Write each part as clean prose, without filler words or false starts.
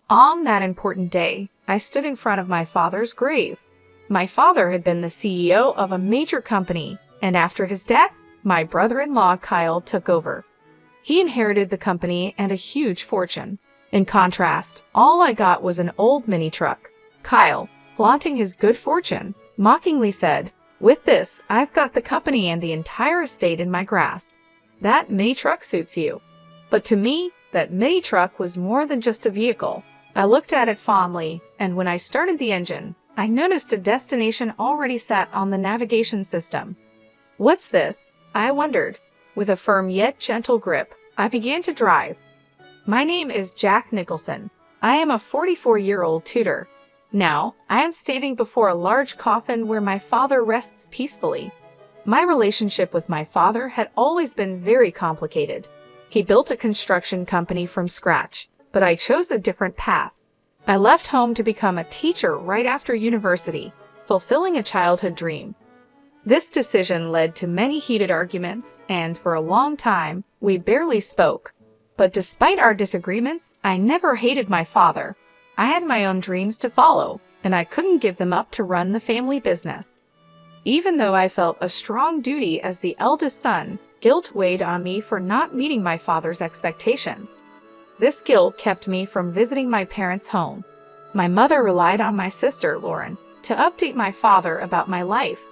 On that important day, I stood in front of my father's grave. My father had been the CEO of a major company, and after his death, my brother-in-law Kyle took over. He inherited the company and a huge fortune. In contrast, all I got was an old mini truck. Kyle, flaunting his good fortune, mockingly said, "With this, I've got the company and the entire estate in my grasp. That mini truck suits you." But to me, that mini truck was more than just a vehicle. I looked at it fondly, and when I started the engine, I noticed a destination already set on the navigation system. "What's this?" I wondered. With a firm yet gentle grip, I began to drive. My name is Jack Nicholson. I am a 44-year-old tutor. Now, I am standing before a large coffin where my father rests peacefully. My relationship with my father had always been very complicated. He built a construction company from scratch, but I chose a different path. I left home to become a teacher right after university, fulfilling a childhood dream. This decision led to many heated arguments, and for a long time, we barely spoke. But despite our disagreements, I never hated my father. I had my own dreams to follow, and I couldn't give them up to run the family business. Even though I felt a strong duty as the eldest son, guilt weighed on me for not meeting my father's expectations. This guilt kept me from visiting my parents' home. My mother relied on my sister, Lauren, to update my father about my life.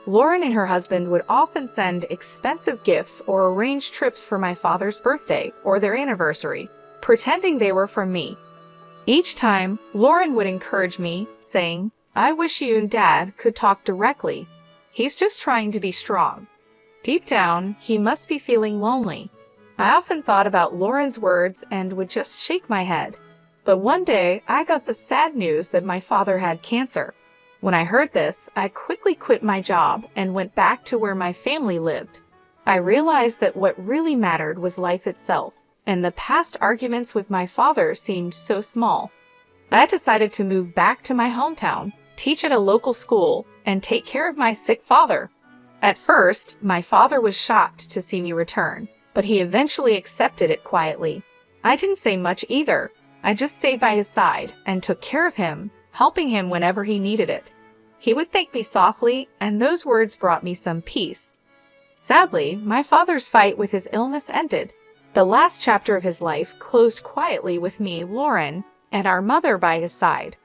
Lauren and her husband would often send expensive gifts or arrange trips for my father's birthday or their anniversary, pretending they were from me. Each time, Lauren would encourage me, saying, "I wish you and Dad could talk directly. He's just trying to be strong. Deep down, he must be feeling lonely." I often thought about Lauren's words and would just shake my head. But one day, I got the sad news that my father had cancer. When I heard this, I quickly quit my job and went back to where my family lived. I realized that what really mattered was life itself, and the past arguments with my father seemed so small. I decided to move back to my hometown, teach at a local school, and take care of my sick father. At first, my father was shocked to see me return, but he eventually accepted it quietly. I didn't say much either. I just stayed by his side and took care of him, helping him whenever he needed it. He would thank me softly, and those words brought me some peace. Sadly, my father's fight with his illness ended. The last chapter of his life closed quietly with me, Lauren, and our mother by his side.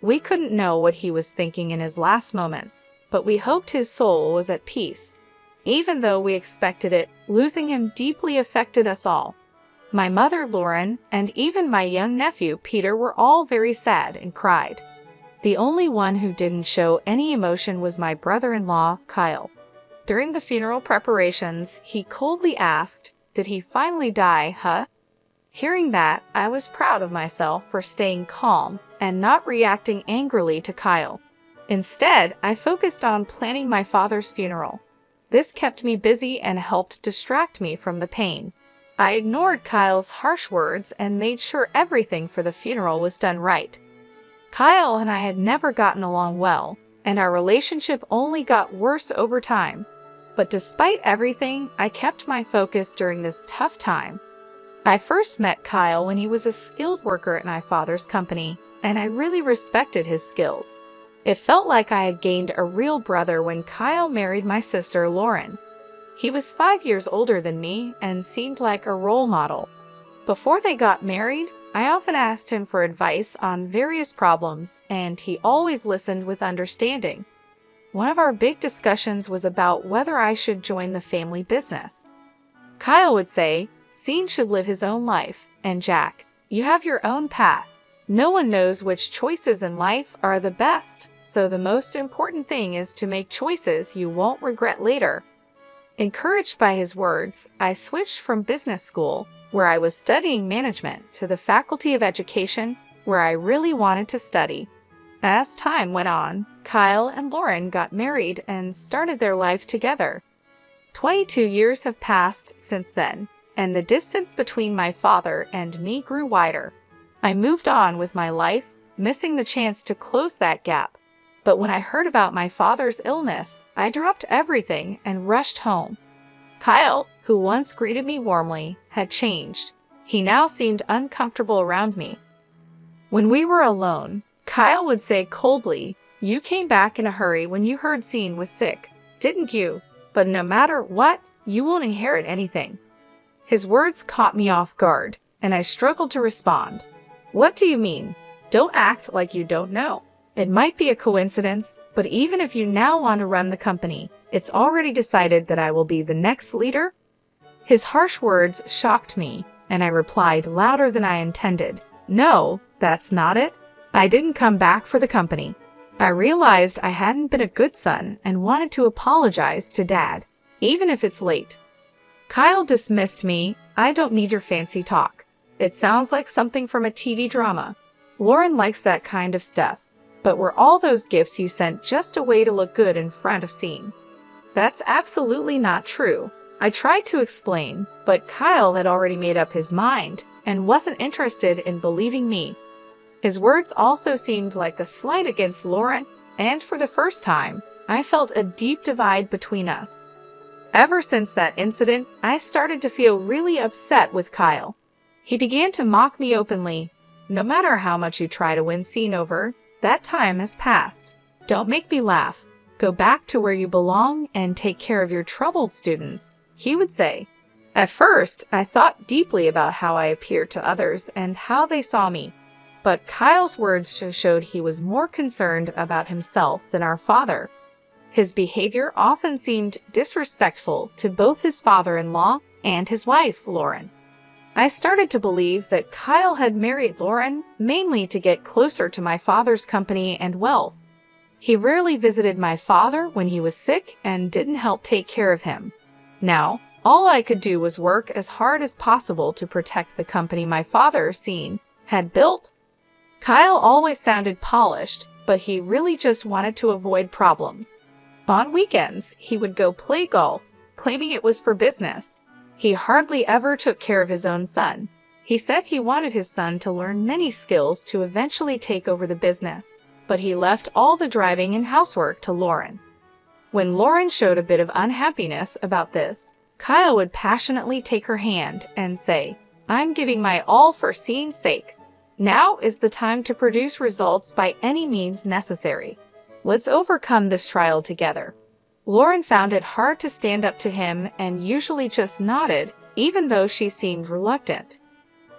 We couldn't know what he was thinking in his last moments, but we hoped his soul was at peace. Even though we expected it, losing him deeply affected us all. My mother, Lauren, and even my young nephew, Peter, were all very sad and cried. The only one who didn't show any emotion was my brother-in-law, Kyle. During the funeral preparations, he coldly asked, "Did he finally die, huh?" Hearing that, I was proud of myself for staying calm and not reacting angrily to Kyle. Instead, I focused on planning my father's funeral. This kept me busy and helped distract me from the pain. I ignored Kyle's harsh words and made sure everything for the funeral was done right. Kyle and I had never gotten along well, and our relationship only got worse over time. But despite everything, I kept my focus during this tough time. I first met Kyle when he was a skilled worker at my father's company, and I really respected his skills. It felt like I had gained a real brother when Kyle married my sister, Lauren. He was 5 years older than me and seemed like a role model. Before they got married, I often asked him for advice on various problems, and he always listened with understanding. One of our big discussions was about whether I should join the family business. Kyle would say, "Sean should live his own life, and Jack, you have your own path. No one knows which choices in life are the best, so the most important thing is to make choices you won't regret later." Encouraged by his words, I switched from business school, where I was studying management, to the Faculty of Education, where I really wanted to study. As time went on, Kyle and Lauren got married and started their life together. 22 years have passed since then, and the distance between my father and me grew wider. I moved on with my life, missing the chance to close that gap. But when I heard about my father's illness, I dropped everything and rushed home. Kyle, who once greeted me warmly, had changed. He now seemed uncomfortable around me. When we were alone, Kyle would say coldly, "You came back in a hurry when you heard Sean was sick, didn't you? But no matter what, you won't inherit anything." His words caught me off guard, and I struggled to respond. "What do you mean? Don't act like you don't know. It might be a coincidence, but even if you now want to run the company, it's already decided that I will be the next leader?" His harsh words shocked me, and I replied louder than I intended. "No, that's not it. I didn't come back for the company. I realized I hadn't been a good son and wanted to apologize to Dad, even if it's late." Kyle dismissed me. "I don't need your fancy talk. It sounds like something from a TV drama. Lauren likes that kind of stuff. But were all those gifts you sent just a way to look good in front of Sean?" "That's absolutely not true." I tried to explain, but Kyle had already made up his mind and wasn't interested in believing me. His words also seemed like a slight against Lauren, and for the first time, I felt a deep divide between us. Ever since that incident, I started to feel really upset with Kyle. He began to mock me openly. "No matter how much you try to win Sean over, that time has passed. Don't make me laugh. Go back to where you belong and take care of your troubled students," he would say. At first, I thought deeply about how I appeared to others and how they saw me. But Kyle's words showed he was more concerned about himself than our father. His behavior often seemed disrespectful to both his father-in-law and his wife, Lauren. I started to believe that Kyle had married Lauren mainly to get closer to my father's company and wealth. He rarely visited my father when he was sick and didn't help take care of him. Now, all I could do was work as hard as possible to protect the company my father, Sean, had built. Kyle always sounded polished, but he really just wanted to avoid problems. On weekends, he would go play golf, claiming it was for business. He hardly ever took care of his own son. He said he wanted his son to learn many skills to eventually take over the business, but he left all the driving and housework to Lauren. When Lauren showed a bit of unhappiness about this, Kyle would passionately take her hand and say, "I'm giving my all for Sean's sake. Now is the time to produce results by any means necessary. Let's overcome this trial together." Lauren found it hard to stand up to him and usually just nodded, even though she seemed reluctant.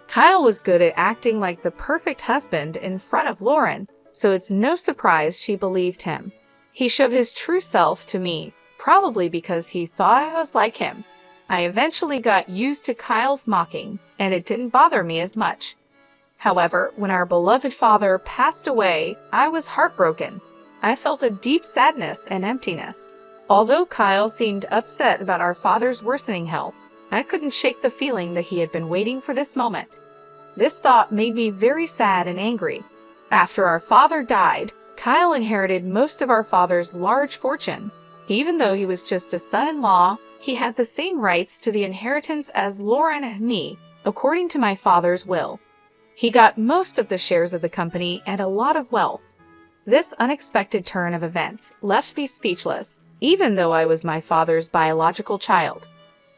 Kyle was good at acting like the perfect husband in front of Lauren, so it's no surprise she believed him. He showed his true self to me, probably because he thought I was like him. I eventually got used to Kyle's mocking, and it didn't bother me as much. However, when our beloved father passed away, I was heartbroken. I felt a deep sadness and emptiness. Although Kyle seemed upset about our father's worsening health, I couldn't shake the feeling that he had been waiting for this moment. This thought made me very sad and angry. After our father died, Kyle inherited most of our father's large fortune. Even though he was just a son-in-law, he had the same rights to the inheritance as Lauren and me, according to my father's will. He got most of the shares of the company and a lot of wealth. This unexpected turn of events left me speechless, even though I was my father's biological child.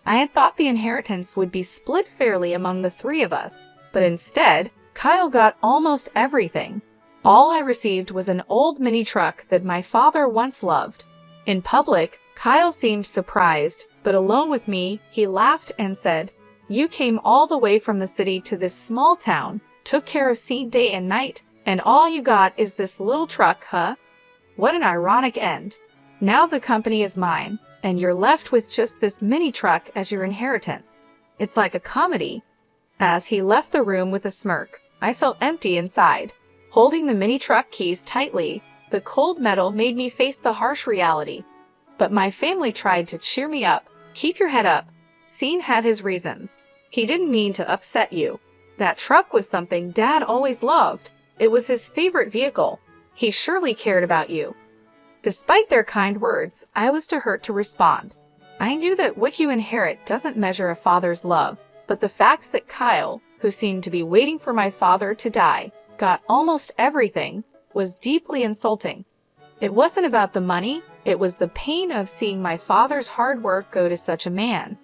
I had thought the inheritance would be split fairly among the three of us, but instead, Kyle got almost everything. All I received was an old mini truck that my father once loved. In public, Kyle seemed surprised, but alone with me, he laughed and said, "You came all the way from the city to this small town, took care of Sean day and night, and all you got is this little truck, huh? What an ironic end. Now the company is mine, and you're left with just this mini truck as your inheritance. It's like a comedy." As he left the room with a smirk, I felt empty inside. Holding the mini truck keys tightly, the cold metal made me face the harsh reality. But my family tried to cheer me up. "Keep your head up. Sean had his reasons. He didn't mean to upset you. That truck was something Dad always loved. It was his favorite vehicle. He surely cared about you." Despite their kind words, I was too hurt to respond. I knew that what you inherit doesn't measure a father's love, but the fact that Kyle, who seemed to be waiting for my father to die, got almost everything, was deeply insulting. It wasn't about the money, it was the pain of seeing my father's hard work go to such a man.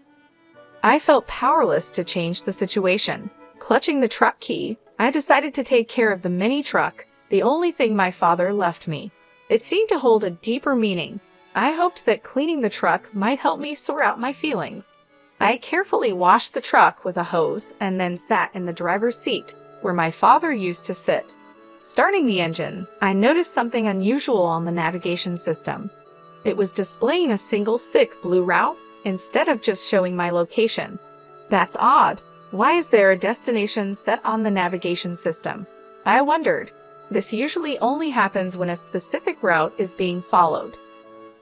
I felt powerless to change the situation. Clutching the truck key, I decided to take care of the mini truck, the only thing my father left me. It seemed to hold a deeper meaning. I hoped that cleaning the truck might help me sort out my feelings. I carefully washed the truck with a hose and then sat in the driver's seat, where my father used to sit. Starting the engine, I noticed something unusual on the navigation system. It was displaying a single thick blue route instead of just showing my location. That's odd. Why is there a destination set on the navigation system? I wondered. This usually only happens when a specific route is being followed.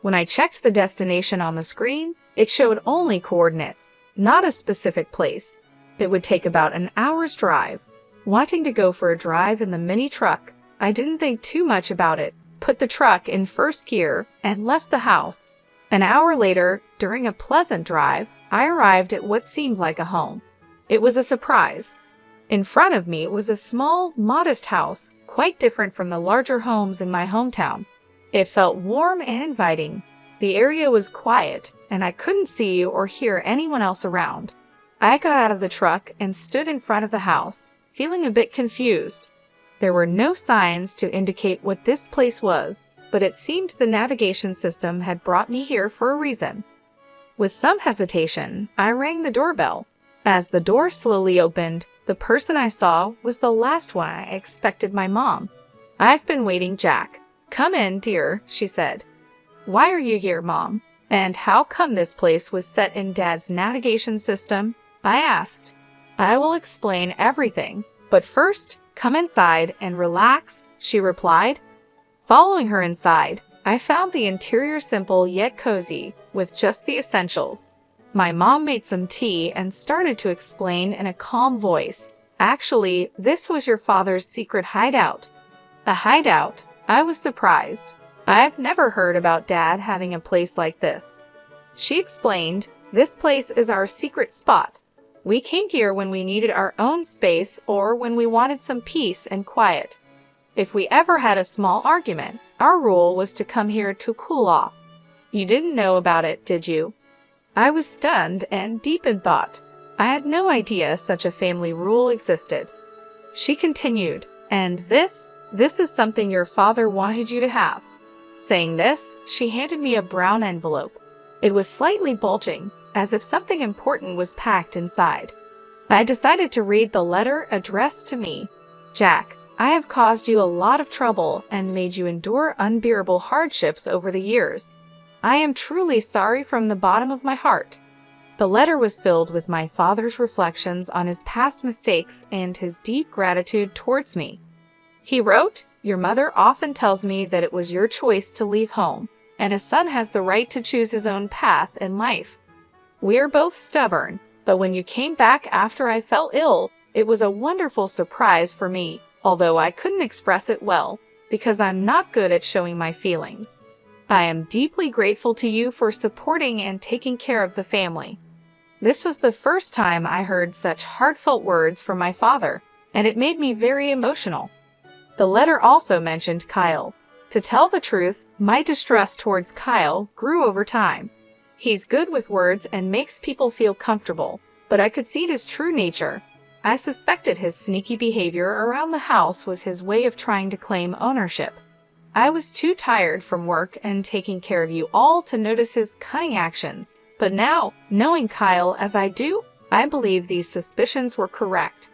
When I checked the destination on the screen, it showed only coordinates, not a specific place. It would take about an hour's drive. Wanting to go for a drive in the mini truck, I didn't think too much about it, put the truck in first gear, and left the house. An hour later, during a pleasant drive, I arrived at what seemed like a home. It was a surprise. In front of me was a small, modest house, quite different from the larger homes in my hometown. It felt warm and inviting. The area was quiet, and I couldn't see or hear anyone else around. I got out of the truck and stood in front of the house, feeling a bit confused. There were no signs to indicate what this place was, but it seemed the navigation system had brought me here for a reason. With some hesitation, I rang the doorbell. As the door slowly opened, the person I saw was the last one I expected, my mom. "I've been waiting, Jack. Come in, dear," she said. "Why are you here, Mom? And how come this place was set in Dad's navigation system?" I asked. "I will explain everything, but first, come inside and relax," she replied. Following her inside, I found the interior simple yet cozy, with just the essentials. My mom made some tea and started to explain in a calm voice. "Actually, this was your father's secret hideout." A hideout? I was surprised. I've never heard about Dad having a place like this. She explained, "This place is our secret spot. We came here when we needed our own space or when we wanted some peace and quiet. If we ever had a small argument, our rule was to come here to cool off. You didn't know about it, did you?" I was stunned and deep in thought. I had no idea such a family rule existed. She continued, "And this is something your father wanted you to have." Saying this, she handed me a brown envelope. It was slightly bulging, as if something important was packed inside. I decided to read the letter addressed to me. "Jack, I have caused you a lot of trouble and made you endure unbearable hardships over the years. I am truly sorry from the bottom of my heart." The letter was filled with my father's reflections on his past mistakes and his deep gratitude towards me. He wrote, "Your mother often tells me that it was your choice to leave home, and a son has the right to choose his own path in life. We are both stubborn, but when you came back after I fell ill, it was a wonderful surprise for me, although I couldn't express it well, because I'm not good at showing my feelings. I am deeply grateful to you for supporting and taking care of the family." This was the first time I heard such heartfelt words from my father, and it made me very emotional. The letter also mentioned Kyle. To tell the truth, my distrust towards Kyle grew over time. He's good with words and makes people feel comfortable, but I could see his true nature. I suspected his sneaky behavior around the house was his way of trying to claim ownership. I was too tired from work and taking care of you all to notice his cunning actions. But now, knowing Kyle as I do, I believe these suspicions were correct.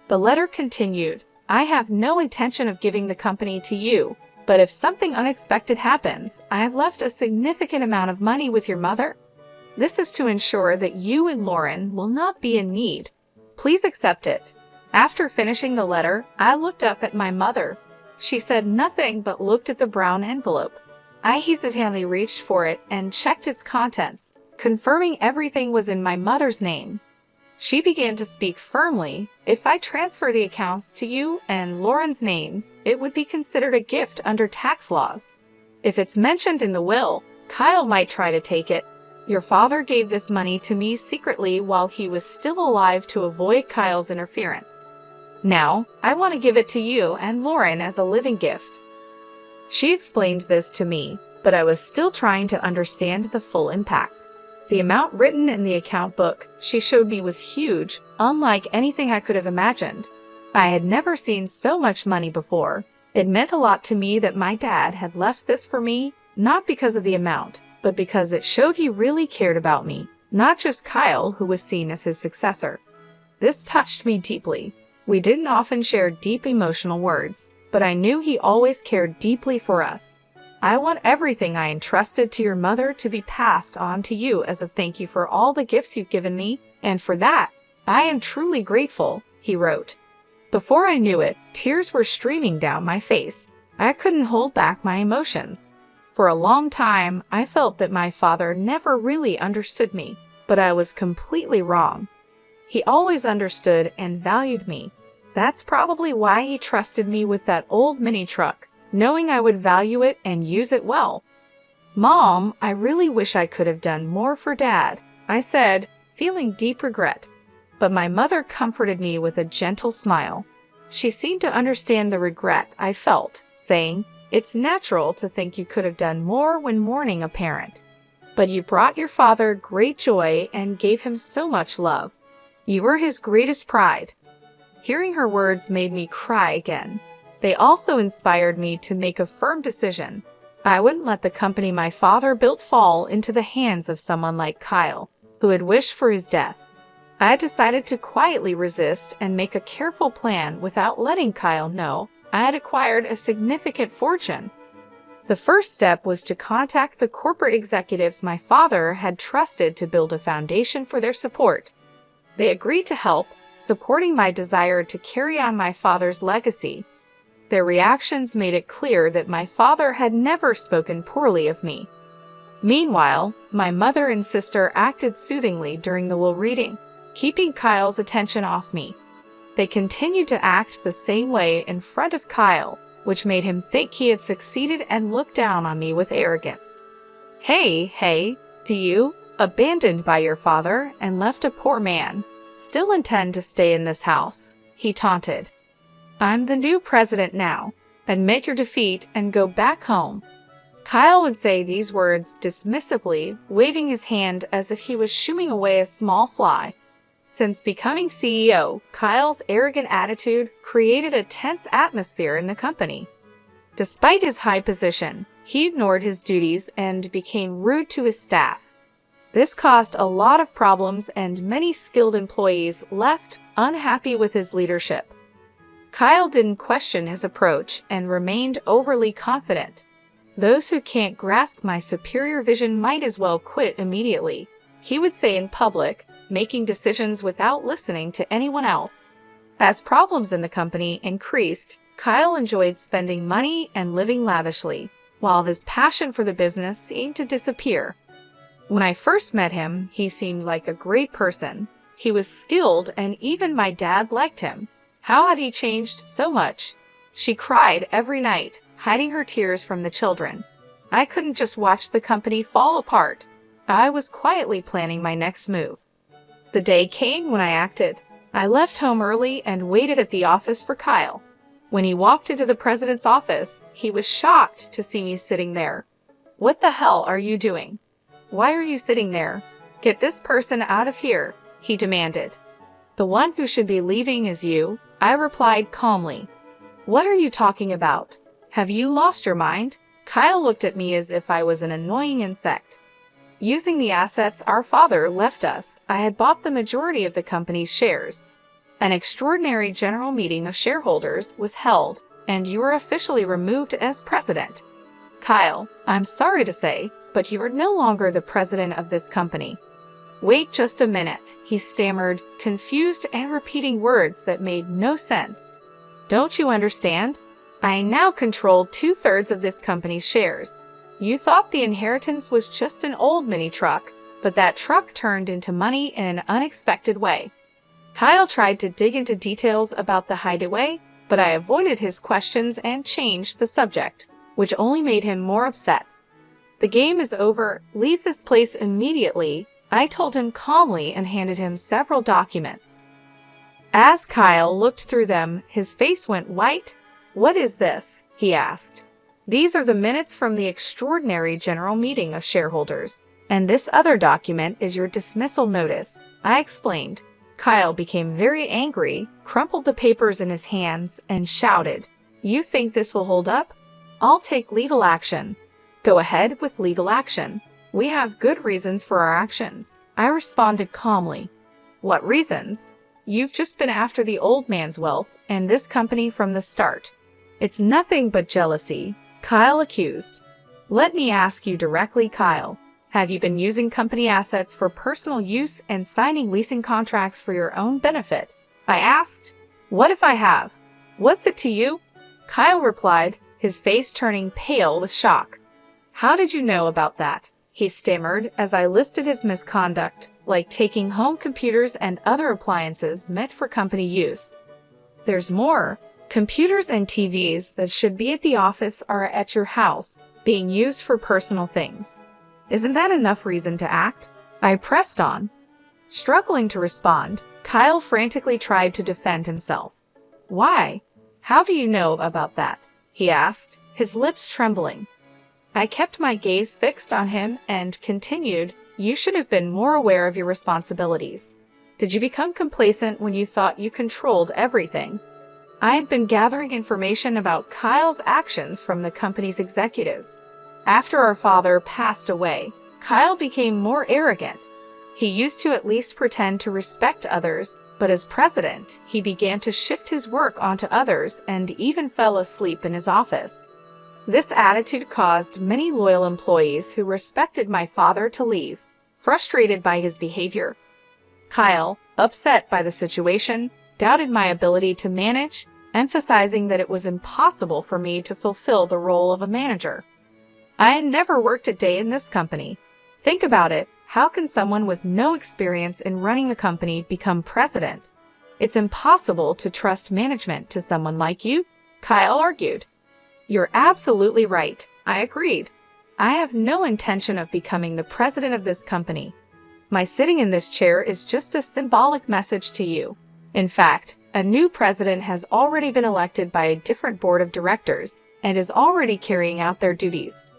The letter continued, "I have no intention of giving the company to you, but if something unexpected happens, I have left a significant amount of money with your mother. This is to ensure that you and Lauren will not be in need. Please accept it." After finishing the letter, I looked up at my mother. She said nothing but looked at the brown envelope. I hesitantly reached for it and checked its contents, confirming everything was in my mother's name. She began to speak firmly. "If I transfer the accounts to you and Lauren's names, it would be considered a gift under tax laws. If it's mentioned in the will, Kyle might try to take it. Your father gave this money to me secretly while he was still alive to avoid Kyle's interference. Now, I want to give it to you and Lauren as a living gift." She explained this to me, but I was still trying to understand the full impact. The amount written in the account book she showed me was huge, unlike anything I could have imagined. I had never seen so much money before. It meant a lot to me that my dad had left this for me, not because of the amount, but because it showed he really cared about me, not just Kyle, who was seen as his successor. This touched me deeply. We didn't often share deep emotional words, but I knew he always cared deeply for us. I want everything I entrusted to your mother to be passed on to you as a thank you for all the gifts you've given me, and for that, I am truly grateful, he wrote. Before I knew it, tears were streaming down my face. I couldn't hold back my emotions. For a long time, I felt that my father never really understood me, but I was completely wrong. He always understood and valued me. That's probably why he trusted me with that old mini truck, knowing I would value it and use it well. Mom, I really wish I could have done more for Dad, I said, feeling deep regret. But my mother comforted me with a gentle smile. She seemed to understand the regret I felt, saying, "It's natural to think you could have done more when mourning a parent. But you brought your father great joy and gave him so much love. You were his greatest pride." Hearing her words made me cry again. They also inspired me to make a firm decision. I wouldn't let the company my father built fall into the hands of someone like Kyle, who had wished for his death. I had decided to quietly resist and make a careful plan without letting Kyle know I had acquired a significant fortune. The first step was to contact the corporate executives my father had trusted to build a foundation for their support. They agreed to help, supporting my desire to carry on my father's legacy. Their reactions made it clear that my father had never spoken poorly of me. Meanwhile, my mother and sister acted soothingly during the will reading, keeping Kyle's attention off me. They continued to act the same way in front of Kyle, which made him think he had succeeded and looked down on me with arrogance. Hey, do you, abandoned by your father and left a poor man, still intend to stay in this house?" he taunted. "I'm the new president now. Admit your defeat and go back home." Kyle would say these words dismissively, waving his hand as if he was shooing away a small fly. Since becoming CEO, Kyle's arrogant attitude created a tense atmosphere in the company. Despite his high position, he ignored his duties and became rude to his staff. This caused a lot of problems, and many skilled employees left unhappy with his leadership. Kyle didn't question his approach and remained overly confident. "Those who can't grasp my superior vision might as well quit immediately," he would say in public, making decisions without listening to anyone else. As problems in the company increased, Kyle enjoyed spending money and living lavishly, while his passion for the business seemed to disappear. When I first met him, he seemed like a great person. He was skilled, and even my dad liked him. How had he changed so much? She cried every night, hiding her tears from the children. I couldn't just watch the company fall apart. I was quietly planning my next move. The day came when I acted. I left home early and waited at the office for Kyle. When he walked into the president's office, he was shocked to see me sitting there. "What the hell are you doing? Why are you sitting there? Get this person out of here," he demanded. "The one who should be leaving is you," I replied calmly. "What are you talking about? Have you lost your mind?" Kyle looked at me as if I was an annoying insect. Using the assets our father left us, I had bought the majority of the company's shares. An extraordinary general meeting of shareholders was held, and you were officially removed as president. Kyle, I'm sorry to say, but you are no longer the president of this company. "Wait just a minute," he stammered, confused and repeating words that made no sense. "Don't you understand? I now control 2/3 of this company's shares. You thought the inheritance was just an old mini truck, but that truck turned into money in an unexpected way." Kyle tried to dig into details about the hideaway, but I avoided his questions and changed the subject, which only made him more upset. "The game is over. Leave this place immediately," I told him calmly and handed him several documents. As Kyle looked through them, his face went white. "What is this?" he asked. "These are the minutes from the extraordinary general meeting of shareholders, and this other document is your dismissal notice," I explained. Kyle became very angry, crumpled the papers in his hands, and shouted, "You think this will hold up? I'll take legal action." "Go ahead with legal action. We have good reasons for our actions," I responded calmly. "What reasons? You've just been after the old man's wealth and this company from the start." "It's nothing but jealousy," Kyle accused. "Let me ask you directly, Kyle. Have you been using company assets for personal use and signing leasing contracts for your own benefit?" I asked. "What if I have? What's it to you?" Kyle replied, his face turning pale with shock. "How did you know about that?" he stammered as I listed his misconduct, like taking home computers and other appliances meant for company use. "There's more. Computers and TVs that should be at the office are at your house, being used for personal things. Isn't that enough reason to act?" I pressed on. Struggling to respond, Kyle frantically tried to defend himself. "Why? How do you know about that?" he asked, his lips trembling. I kept my gaze fixed on him and continued, "You should have been more aware of your responsibilities. Did you become complacent when you thought you controlled everything?" I had been gathering information about Kyle's actions from the company's executives. After our father passed away, Kyle became more arrogant. He used to at least pretend to respect others, but as president, he began to shift his work onto others and even fell asleep in his office. This attitude caused many loyal employees who respected my father to leave, frustrated by his behavior. Kyle, upset by the situation, doubted my ability to manage, emphasizing that it was impossible for me to fulfill the role of a manager. I had never worked a day in this company. Think about it. How can someone with no experience in running a company become president? It's impossible to trust management to someone like you, Kyle argued. You're absolutely right, I agreed. I have no intention of becoming the president of this company. My sitting in this chair is just a symbolic message to you. In fact, a new president has already been elected by a different board of directors and is already carrying out their duties.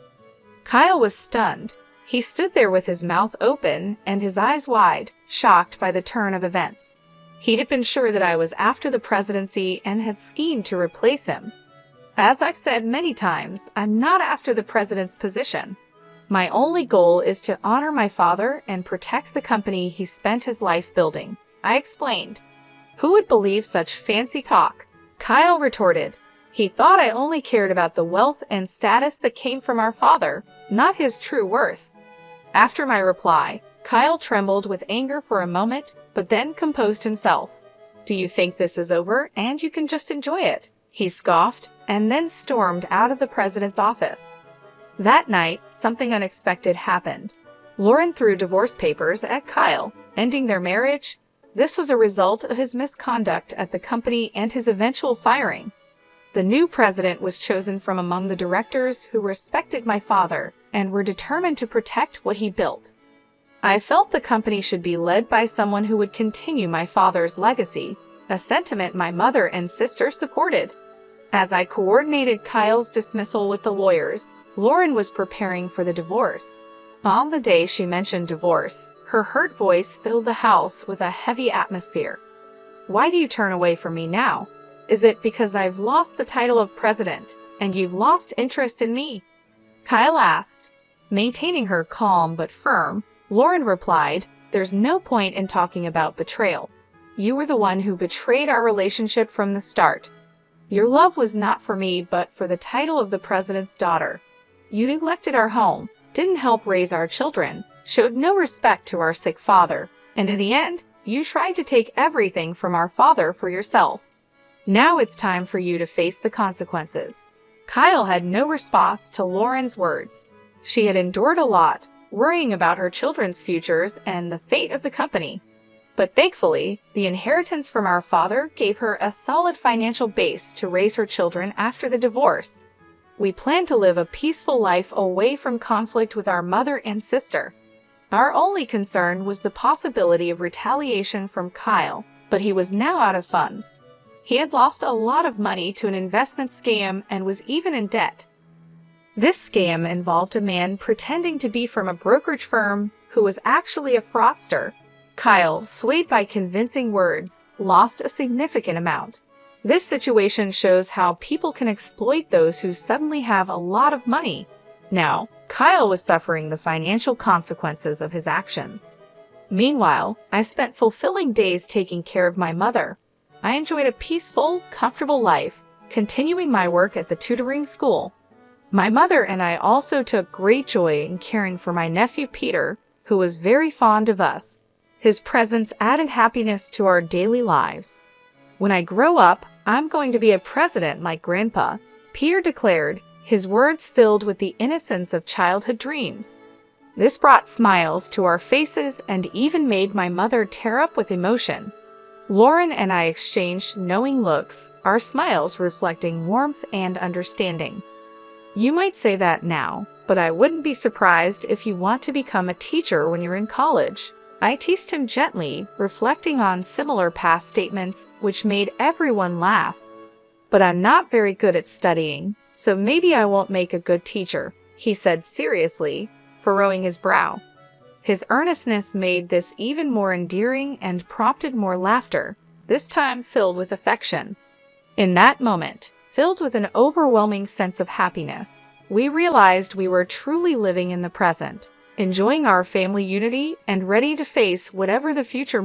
Kyle was stunned. He stood there with his mouth open and his eyes wide, shocked by the turn of events. He had been sure that I was after the presidency and had schemed to replace him. As I've said many times, I'm not after the president's position. My only goal is to honor my father and protect the company he spent his life building, I explained. Who would believe such fancy talk? Kyle retorted. He thought I only cared about the wealth and status that came from our father, not his true worth. After my reply, Kyle trembled with anger for a moment, but then composed himself. "Do you think this is over and you can just enjoy it?" he scoffed, and then stormed out of the president's office. That night, something unexpected happened. Lauren threw divorce papers at Kyle, ending their marriage. This was a result of his misconduct at the company and his eventual firing. The new president was chosen from among the directors who respected my father and were determined to protect what he built. I felt the company should be led by someone who would continue my father's legacy, a sentiment my mother and sister supported. As I coordinated Kyle's dismissal with the lawyers, Lauren was preparing for the divorce. On the day she mentioned divorce, her hurt voice filled the house with a heavy atmosphere. "Why do you turn away from me now? Is it because I've lost the title of president and you've lost interest in me?" Kyle asked. Maintaining her calm but firm, Lauren replied, "There's no point in talking about betrayal. You were the one who betrayed our relationship from the start. Your love was not for me but for the title of the president's daughter. You neglected our home, didn't help raise our children, showed no respect to our sick father, and in the end, you tried to take everything from our father for yourself. Now it's time for you to face the consequences." Kyle had no response to Lauren's words. She had endured a lot, worrying about her children's futures and the fate of the company. But thankfully, the inheritance from our father gave her a solid financial base to raise her children after the divorce. We planned to live a peaceful life away from conflict with our mother and sister. Our only concern was the possibility of retaliation from Kyle, but he was now out of funds. He had lost a lot of money to an investment scam and was even in debt. This scam involved a man pretending to be from a brokerage firm who was actually a fraudster. Kyle, swayed by convincing words, lost a significant amount. This situation shows how people can exploit those who suddenly have a lot of money. Now, Kyle was suffering the financial consequences of his actions. Meanwhile, I spent fulfilling days taking care of my mother. I enjoyed a peaceful, comfortable life, continuing my work at the tutoring school. My mother and I also took great joy in caring for my nephew Peter, who was very fond of us. His presence added happiness to our daily lives. When I grow up, I'm going to be a president like Grandpa, Peter declared, his words filled with the innocence of childhood dreams. This brought smiles to our faces and even made my mother tear up with emotion. Lauren and I exchanged knowing looks, our smiles reflecting warmth and understanding. You might say that now, but I wouldn't be surprised if you want to become a teacher when you're in college. I teased him gently, reflecting on similar past statements, which made everyone laugh. But I'm not very good at studying, so maybe I won't make a good teacher, he said seriously, furrowing his brow. His earnestness made this even more endearing and prompted more laughter, this time filled with affection. In that moment, filled with an overwhelming sense of happiness, we realized we were truly living in the present, enjoying our family unity and ready to face whatever the future